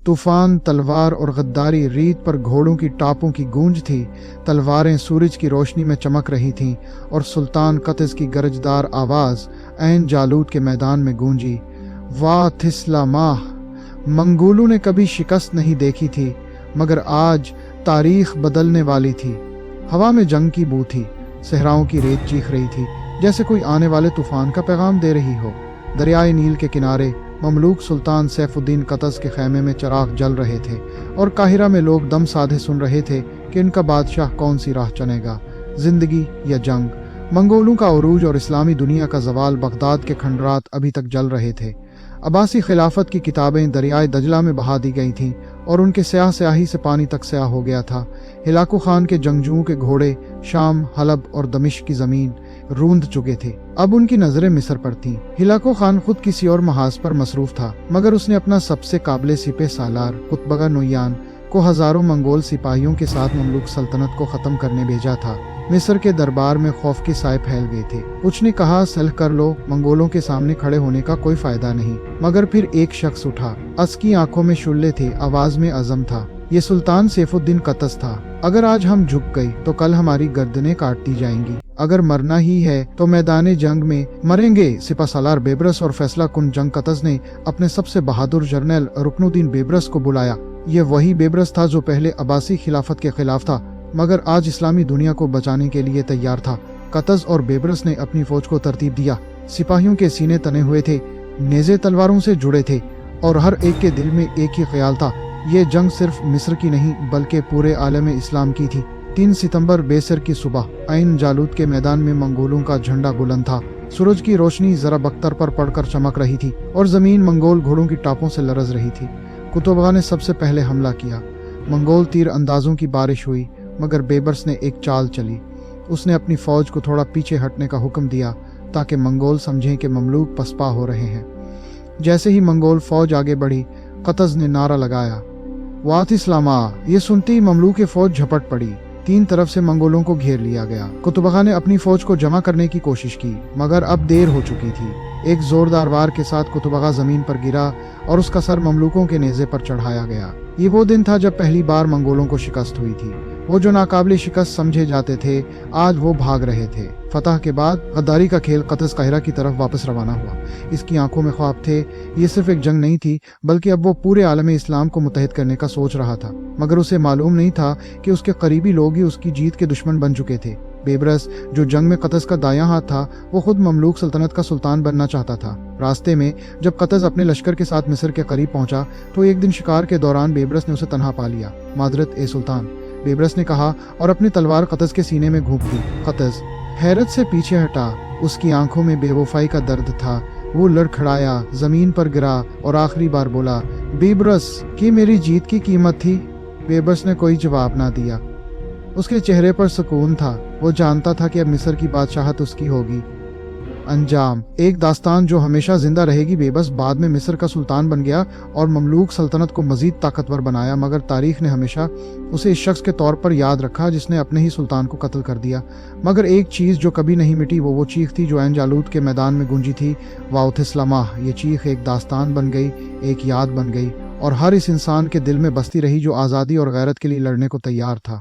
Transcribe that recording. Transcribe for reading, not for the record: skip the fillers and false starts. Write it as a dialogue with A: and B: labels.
A: طوفان، تلوار اور غداری، ریت پر گھوڑوں کی ٹاپوں کی گونج تھی، تلواریں سورج کی روشنی میں چمک رہی تھیں اور سلطان قطز کی گرجدار آواز عین جالوت کے میدان میں گونجی۔ واہ تھسلا ماہ! منگولوں نے کبھی شکست نہیں دیکھی تھی، مگر آج تاریخ بدلنے والی تھی۔ ہوا میں جنگ کی بو تھی، صحراؤں کی ریت چیخ رہی تھی جیسے کوئی آنے والے طوفان کا پیغام دے رہی ہو۔ دریائے نیل کے کنارے مملوک سلطان سیف الدین قطز کے خیمے میں چراغ جل رہے تھے اور قاہرہ میں لوگ دم سادھے سن رہے تھے کہ ان کا بادشاہ کون سی راہ چنے گا، زندگی یا جنگ۔ منگولوں کا عروج اور اسلامی دنیا کا زوال، بغداد کے کھنڈرات ابھی تک جل رہے تھے۔ عباسی خلافت کی کتابیں دریائے دجلہ میں بہا دی گئی تھیں اور ان کے سیاہ سیاہی سے پانی تک سیاہ ہو گیا تھا۔ ہلاکو خان کے جنگجوؤں کے گھوڑے شام، حلب اور دمشق کی زمین روند چکے تھے۔ اب ان کی نظریں مصر پر تھیں۔ ہلاکو خان خود کسی اور محاذ پر مصروف تھا، مگر اس نے اپنا سب سے قابل سپہ سالار قطبگہ نویان کو ہزاروں منگول سپاہیوں کے ساتھ مملوک سلطنت کو ختم کرنے بھیجا تھا۔ مصر کے دربار میں خوف کے سائے پھیل گئے تھے۔ کچھ نے کہا سلح کر لو، منگولوں کے سامنے کھڑے ہونے کا کوئی فائدہ نہیں۔ مگر پھر ایک شخص اٹھا، اس کی آنکھوں میں شعلے تھے، آواز میں عزم تھا۔ یہ سلطان سیف الدین قطز تھا۔ اگر آج ہم جھک گئے تو کل ہماری گردنیں کاٹ دی جائیں گی۔ اگر مرنا ہی ہے تو میدان جنگ میں مریں گے۔ سپہ سالار بیبرس اور فیصلہ کن جنگ قطز نے اپنے سب سے بہادر جرنیل رکن الدین بیبرس کو بلایا۔ یہ وہی بیبرس تھا جو پہلے عباسی خلافت کے خلاف تھا، مگر آج اسلامی دنیا کو بچانے کے لیے تیار تھا۔ قطز اور بیبرس نے اپنی فوج کو ترتیب دیا۔ سپاہیوں کے سینے تنے ہوئے تھے، نیزے تلواروں سے جڑے تھے اور ہر ایک کے دل میں ایک ہی خیال تھا، یہ جنگ صرف مصر کی نہیں بلکہ پورے عالم اسلام کی تھی۔ 3 ستمبر بیسر کی صبح عین جالوت کے میدان میں منگولوں کا جھنڈا بلند تھا۔ سورج کی روشنی ذرا بختر پر پڑ کر چمک رہی تھی اور زمین منگول گھوڑوں کی ٹاپوں سے لرز رہی تھی۔ قطبگہ نے سب سے پہلے حملہ کیا۔ منگول تیر اندازوں کی بارش ہوئی، مگر بیبرس نے ایک چال چلی۔ اس نے اپنی فوج کو تھوڑا پیچھے ہٹنے کا حکم دیا تاکہ منگول سمجھیں کہ مملوک پسپا ہو رہے ہیں۔ جیسے ہی منگول فوج آگے بڑھی، قطز نے نعرہ لگایا، وات اسلاما! یہ سنتے ہی مملوک فوج جھپٹ پڑی۔ 3 طرف سے منگولوں کو گھیر لیا گیا۔ قطبگہ نے اپنی فوج کو جمع کرنے کی کوشش کی، مگر اب دیر ہو چکی تھی۔ ایک زوردار وار کے ساتھ قطبگہ زمین پر گرا اور اس کا سر مملوکوں کے نیزے پر چڑھایا گیا۔ یہ وہ دن تھا جب پہلی بار منگولوں کو شکست ہوئی تھی۔ وہ جو ناقابل شکست سمجھے جاتے تھے، آج وہ بھاگ رہے تھے۔ فتح کے بعد غداری کا کھیل قطز قاہرہ کی طرف واپس روانہ ہوا۔ اس کی آنکھوں میں خواب تھے۔ یہ صرف ایک جنگ نہیں تھی، بلکہ اب وہ پورے عالم اسلام کو متحد کرنے کا سوچ رہا تھا، مگر اسے معلوم نہیں تھا کہ اس کے قریبی لوگ ہی اس کی جیت کے دشمن بن چکے تھے۔ بیبرس، جو جنگ میں قطز کا دایاں ہاتھ تھا، وہ خود مملوک سلطنت کا سلطان بننا چاہتا تھا۔ راستے میں جب قطز اپنے لشکر کے ساتھ مصر کے قریب پہنچا تو ایک دن شکار کے دوران بیبرس نے اسے تنہا پا لیا۔ معذرت اے سلطان، بیبرس نے کہا اور اپنی تلوار قطز کے سینے میں گھونپ دی۔ قطز حیرت سے پیچھے ہٹا، اس کی آنکھوں میں بے وفائی کا درد تھا۔ وہ لڑکھڑایا، زمین پر گرا اور آخری بار بولا، بیبرس، کی میری جیت کی قیمت تھی؟ بیبرس نے کوئی جواب نہ دیا۔ اس کے چہرے پر سکون تھا، وہ جانتا تھا کہ اب مصر کی بادشاہت اس کی ہوگی۔ انجام، ایک داستان جو ہمیشہ زندہ رہے گی۔ بیبرس بعد میں مصر کا سلطان بن گیا اور مملوک سلطنت کو مزید طاقتور بنایا، مگر تاریخ نے ہمیشہ اسے اس شخص کے طور پر یاد رکھا جس نے اپنے ہی سلطان کو قتل کر دیا۔ مگر ایک چیز جو کبھی نہیں مٹی، وہ چیخ تھی جو عین جالوت کے میدان میں گونجی تھی، واؤت اسلامہ! یہ چیخ ایک داستان بن گئی، ایک یاد بن گئی اور ہر اس انسان کے دل میں بستی رہی جو آزادی اور غیرت کے لیے لڑنے کو تیار تھا۔